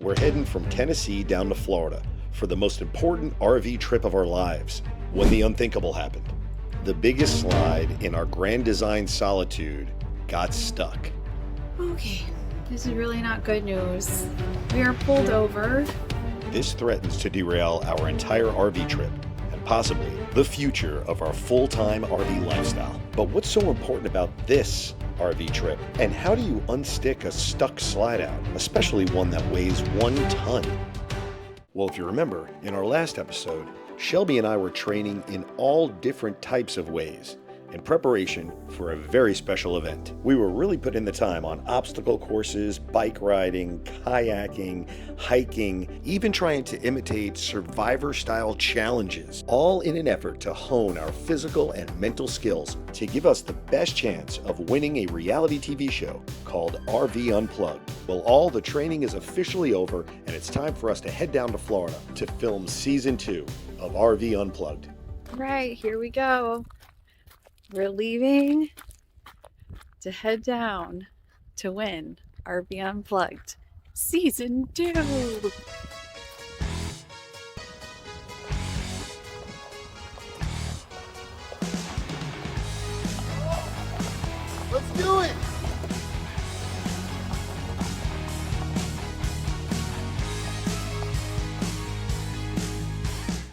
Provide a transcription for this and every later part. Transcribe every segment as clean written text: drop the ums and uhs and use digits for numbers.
We're heading from Tennessee down to Florida for the most important RV trip of our lives, when the unthinkable happened. The biggest slide in our Grand Design Solitude got stuck. Okay, this is really not good news. We are pulled over. This threatens to derail our entire RV trip and possibly the future of our full-time RV lifestyle. But what's so important about this RV trip? And how do you unstick a stuck slide out, especially one that weighs 1 ton? Well, if you remember, in our last episode, Shelby and I were training in all different types of ways in preparation for a very special event. We were really putting the time on obstacle courses, bike riding, kayaking, hiking, even trying to imitate survivor-style challenges, all in an effort to hone our physical and mental skills to give us the best chance of winning a reality TV show called RV Unplugged. Well, all the training is officially over, and it's time for us to head down to Florida to film Season 2 of RV Unplugged. Right, here we go. We're leaving to head down to win RV Unplugged Season 2. Let's do it!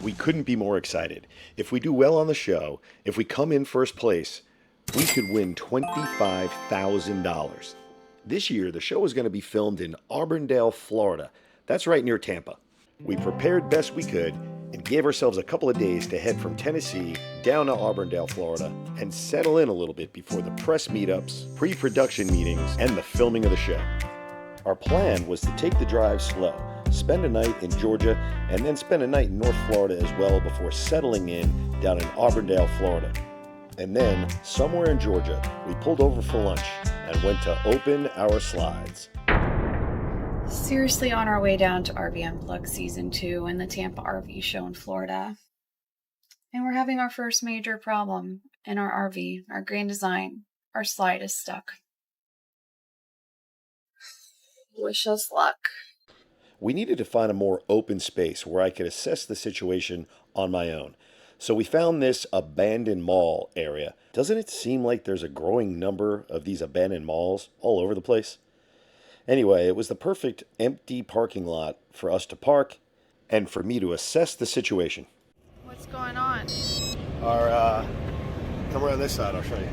We couldn't be more excited. If we do well on the show, if we come in first place, we could win $25,000. This year, the show is going to be filmed in Auburndale, Florida. That's right near Tampa. We prepared best we could and gave ourselves a couple of days to head from Tennessee down to Auburndale, Florida, and settle in a little bit before the press meetups, pre-production meetings, and the filming of the show. Our plan was to take the drive slow, spend a night in Georgia, and then spend a night in North Florida as well before settling in down in Auburndale, Florida. And then, somewhere in Georgia, we pulled over for lunch and went to open our slides. Seriously on our way down to RV Unplugged Season 2 and the Tampa RV show in Florida. And we're having our first major problem in our RV, our Grand Design. Our slide is stuck. Wish us luck. We needed to find a more open space where I could assess the situation on my own. So we found this abandoned mall area. Doesn't it seem like there's a growing number of these abandoned malls all over the place? Anyway, it was the perfect empty parking lot for us to park and for me to assess the situation. What's going on? Come around this side, I'll show you.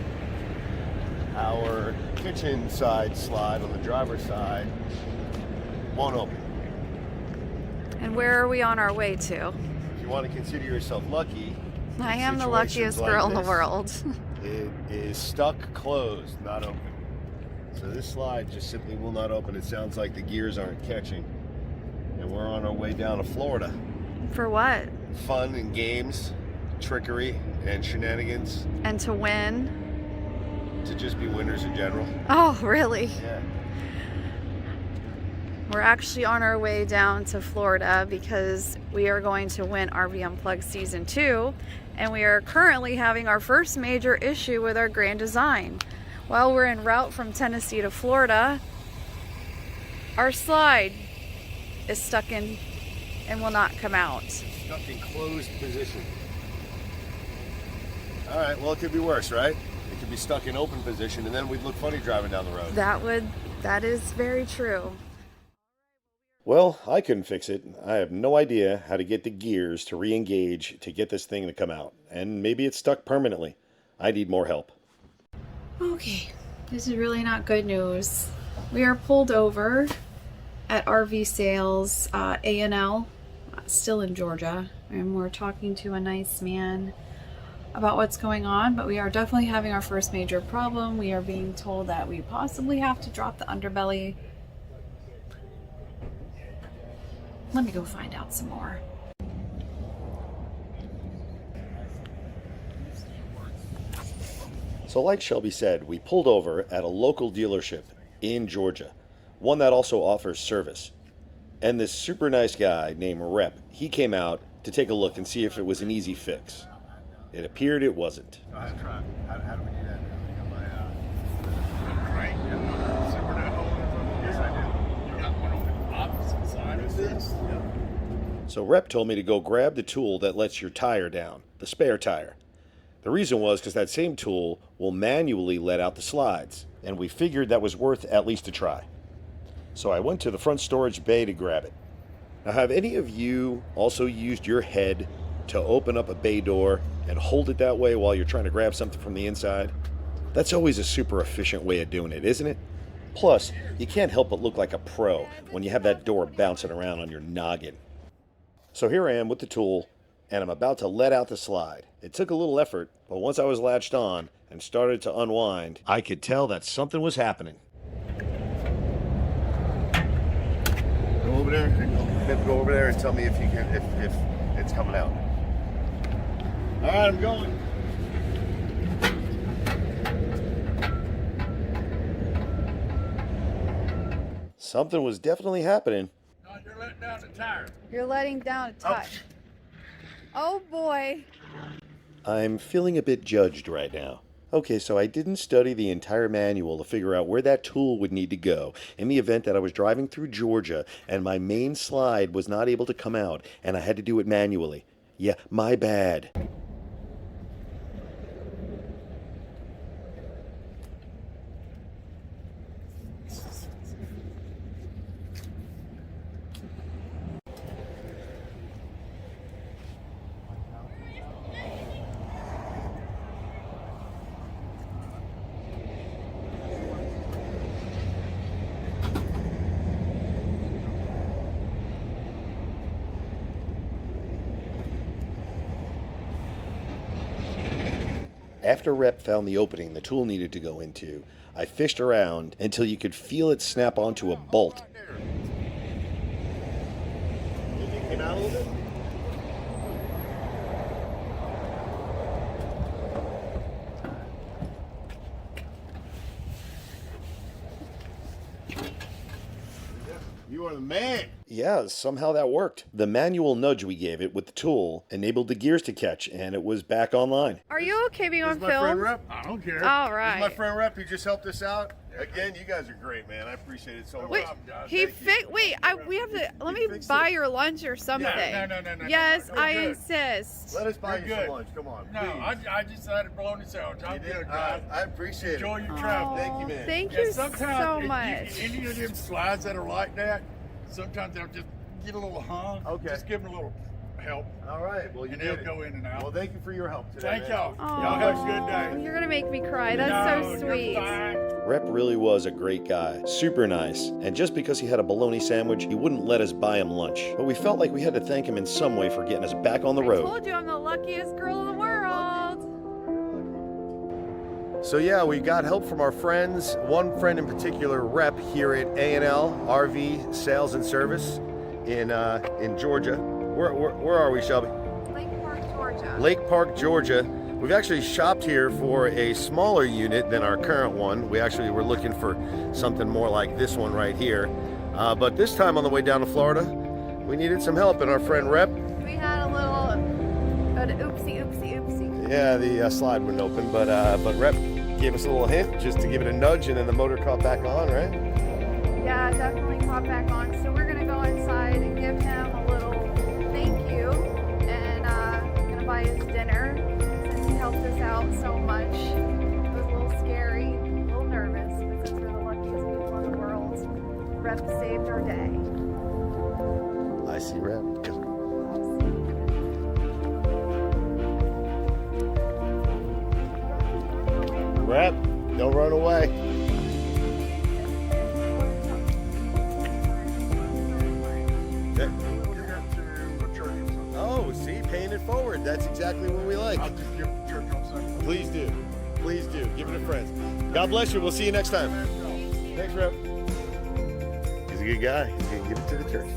Our kitchen side slide on the driver's side won't open. And where are we on our way to? If you want to consider yourself lucky, I am the luckiest girl in the world. It is stuck closed, not open. So this slide just simply will not open. It sounds like the gears aren't catching. And we're on our way down to Florida. For what? Fun and games, trickery and shenanigans. And to win? To just be winners in general. Oh, really? Yeah. We're actually on our way down to Florida because we are going to win RV Unplugged Season 2, and we are currently having our first major issue with our Grand Design. While we're en route from Tennessee to Florida, our slide is stuck in and will not come out. Stuck in closed position. All right, well, it could be worse, right? It could be stuck in open position, and then we'd look funny driving down the road. That is very true. Well, I couldn't fix it. I have no idea how to get the gears to re-engage to get this thing to come out. And maybe it's stuck permanently. I need more help. Okay, this is really not good news. We are pulled over at RV Sales A&L, still in Georgia, and we're talking to a nice man about what's going on, but we are definitely having our first major problem. We are being told that we possibly have to drop the underbelly. Let me go find out some more. So like Shelby said, we pulled over at a local dealership in Georgia, one that also offers service. And this super nice guy named Rep, he came out to take a look and see if it was an easy fix. It appeared it wasn't. How do we do that? Crank and super no. Yes, I do. You got one on the opposite side. Yes. Yeah. So Rep told me to go grab the tool that lets your tire down, the spare tire. The reason was because that same tool will manually let out the slides, and we figured that was worth at least a try. So I went to the front storage bay to grab it. Now, have any of you also used your head to open up a bay door and hold it that way while you're trying to grab something from the inside? That's always a super efficient way of doing it, isn't it? Plus, you can't help but look like a pro when you have that door bouncing around on your noggin. So here I am with the tool, and I'm about to let out the slide. It took a little effort, but once I was latched on and started to unwind, I could tell that something was happening. Go over there. Go over there and tell me if you can, if it's coming out. All right, I'm going. Something was definitely happening. No, you're letting down the tire. You're letting down a tire. Oh boy. I'm feeling a bit judged right now. Okay, so I didn't study the entire manual to figure out where that tool would need to go in the event that I was driving through Georgia and my main slide was not able to come out and I had to do it manually. Yeah, my bad. After Rep found the opening the tool needed to go into, I fished around until you could feel it snap onto a bolt. You think it came out a little bit? You are the man. Yeah, somehow that worked. The manual nudge we gave it with the tool enabled the gears to catch, and it was back online. Are you okay being on This is my friend film? Rep. I don't care. All This is right. my friend Rep. He just helped us out. Again, you guys are great, man. I appreciate it so much. Wait, he wait. We have to. Let me fixed buy it. your lunch or something. No. Yes, You're I good. insist. Let us buy You're you good. some lunch. Come on, No, please. I just had a bologna sandwich. I'm You did? good, guys. I appreciate Enjoy it. your travel. Thank you, man. Thank Yeah, you so sometimes much. any of them slides that are like that, sometimes they'll just get a little hung. Okay. Just give them a little help, All right. Well, you and did they'll it. go in and out. Well, thank you for your help today. Thank man. y'all. Aw, Y'all have a good day. You're gonna make me cry. That's No, so you're sweet. fine. Rep really was a great guy, super nice, and just because he had a bologna sandwich, he wouldn't let us buy him lunch. But we felt like we had to thank him in some way for getting us back on the I road. told you I'm the luckiest girl in the world. So yeah, we got help from our friends. One friend in particular, Rep, here at A&L RV Sales and Service in Georgia. Where are we, Shelby? Lake Park, Georgia. Lake Park, Georgia. We've actually shopped here for a smaller unit than our current one. We actually were looking for something more like this one right here. But this time on the way down to Florida, we needed some help, and our friend Rep, We had an oopsie. yeah, the slide wouldn't open, but Rep gave us a little hint just to give it a nudge, and then the motor caught back on, right? Yeah, definitely caught back on. So we're gonna go inside and give him a little thank you, and gonna buy his dinner since he helped us out so much. It was a little scary, a little nervous, but since we're the luckiest people in the world, Rep saved our day. I see Rep. Rep, don't run away. Oh, see, paying it forward. That's exactly what we like. I'll just give it to church on Sunday. Please do. Please do. Give it to friends. God bless you. We'll see you next time. Thanks, Rep. He's a good guy. He's going to give it to the church.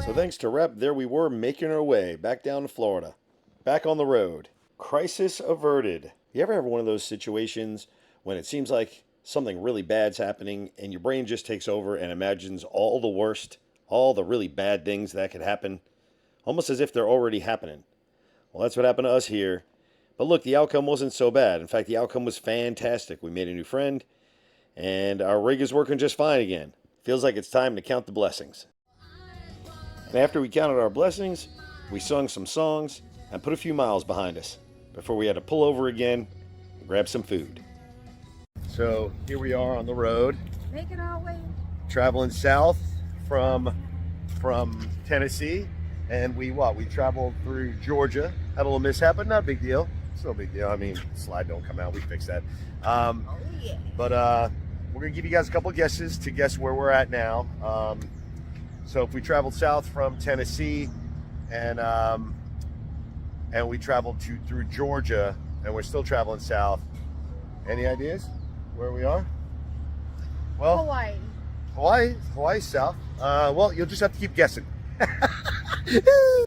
So thanks to Rep, there we were making our way back down to Florida. Back on the road. Crisis averted. You ever have one of those situations when it seems like something really bad's happening and your brain just takes over and imagines all the worst, all the really bad things that could happen, almost as if they're already happening? Well, that's what happened to us here. But look, the outcome wasn't so bad. In fact, the outcome was fantastic. We made a new friend, and our rig is working just fine again. Feels like it's time to count the blessings. And after we counted our blessings, we sung some songs and put a few miles behind us before we had to pull over again and grab some food. So here we are on the road, Make it our way. traveling south from Tennessee, and we traveled through Georgia. Had a little mishap, but not a big deal. It's no big deal. I mean, slide don't come out. We fixed that. But we're gonna give you guys a couple of guesses to guess where we're at now. So if we traveled south from Tennessee, and we traveled through Georgia, and we're still traveling south. Any ideas where we are? Well, Hawaii's south. Well, you'll just have to keep guessing.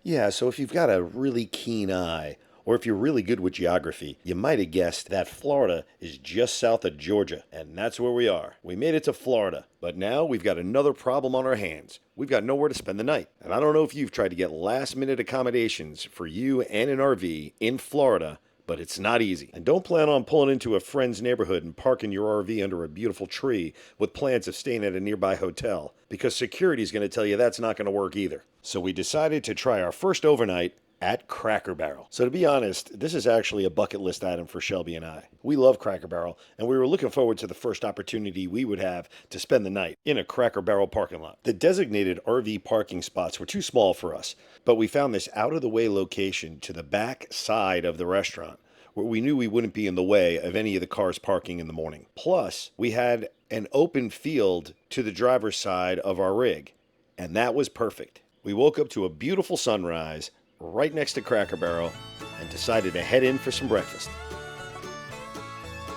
Yeah, so if you've got a really keen eye, or if you're really good with geography, you might have guessed that Florida is just south of Georgia, and that's where we are. We made it to Florida, but now we've got another problem on our hands. We've got nowhere to spend the night. And I don't know if you've tried to get last-minute accommodations for you and an RV in Florida, but it's not easy. And don't plan on pulling into a friend's neighborhood and parking your RV under a beautiful tree with plans of staying at a nearby hotel, because security is going to tell you that's not going to work either. So we decided to try our first overnight at Cracker Barrel. So to be honest, this is actually a bucket list item for Shelby and I. We love Cracker Barrel, and we were looking forward to the first opportunity we would have to spend the night in a Cracker Barrel parking lot. The designated RV parking spots were too small for us, but we found this out-of-the-way location to the back side of the restaurant, where we knew we wouldn't be in the way of any of the cars parking in the morning. Plus, we had an open field to the driver's side of our rig, and that was perfect. We woke up to a beautiful sunrise right next to Cracker Barrel and decided to head in for some breakfast.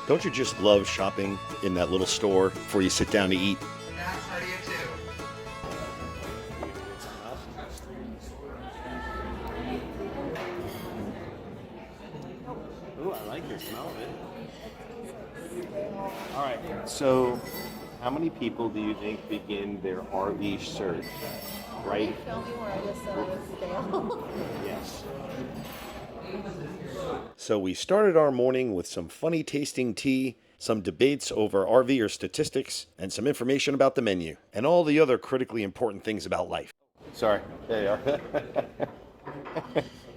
Don't you just love shopping in that little store before you sit down to eat? Ooh, I like your smell of it. All right, so how many people do you think begin their RV search? Right? Tell me where I just said it was stale. Yes. So we started our morning with some funny tasting tea, some debates over RV or statistics, and some information about the menu, and all the other critically important things about life. Sorry. There you are.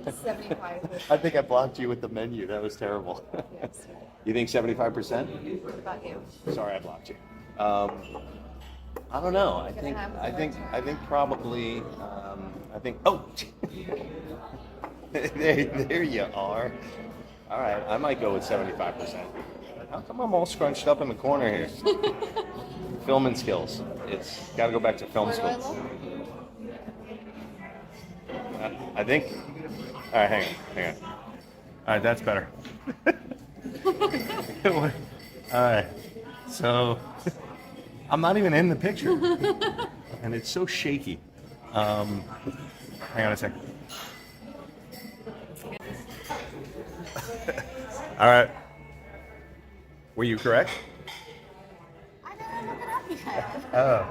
75%. I think I blocked you with the menu. That was terrible. Yes. You think 75%? What about you? Sorry, I blocked you. I don't know. I think probably. Oh, there you are. All right, I might go with 75%. How come I'm all scrunched up in the corner here? Filming skills. It's got to go back to film skills. I think. All right, hang on. All right, that's better. All right, so. I'm not even in the picture, and it's so shaky. Hang on a second. All right. Were you correct? I didn't look it up yet. Oh.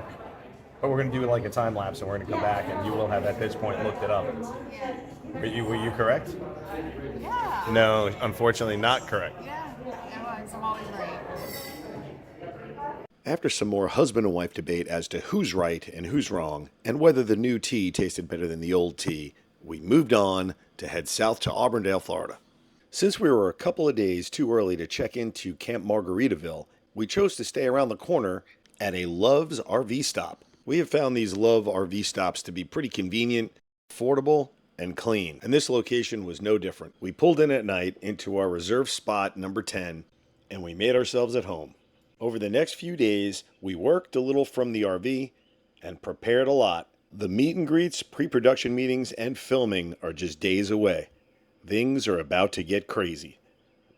But we're going to do like a time lapse, and we're going to come back, and you will have at this point looked it up. Yeah. Were you correct? Yeah. No, unfortunately not correct. Yeah, I was. I'm always right. After some more husband and wife debate as to who's right and who's wrong, and whether the new tea tasted better than the old tea, we moved on to head south to Auburndale, Florida. Since we were a couple of days too early to check into Camp Margaritaville, we chose to stay around the corner at a Love's RV stop. We have found these Love RV stops to be pretty convenient, affordable, and clean, and this location was no different. We pulled in at night into our reserved spot number 10, and we made ourselves at home. Over the next few days, we worked a little from the RV and prepared a lot. The meet and greets, pre-production meetings, and filming are just days away. Things are about to get crazy.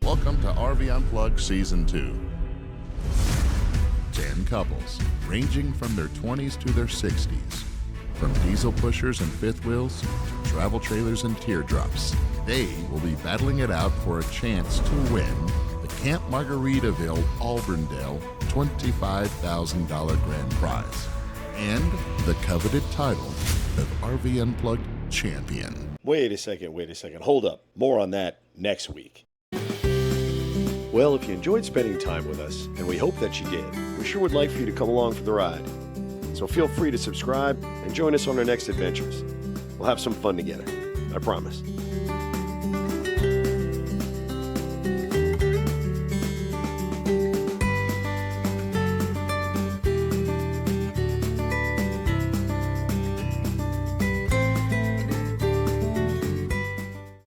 Welcome to RV Unplugged Season 2. 10 couples, ranging from their 20s to their 60s. From diesel pushers and fifth wheels to travel trailers and teardrops. They will be battling it out for a chance to win the Camp Margaritaville Auburndale $25,000 grand prize and the coveted title of RV Unplugged Champion. Wait a second. Hold up. More on that next week. Well, if you enjoyed spending time with us, and we hope that you did, we sure would like for you to come along for the ride. So feel free to subscribe and join us on our next adventures. We'll have some fun together, I promise.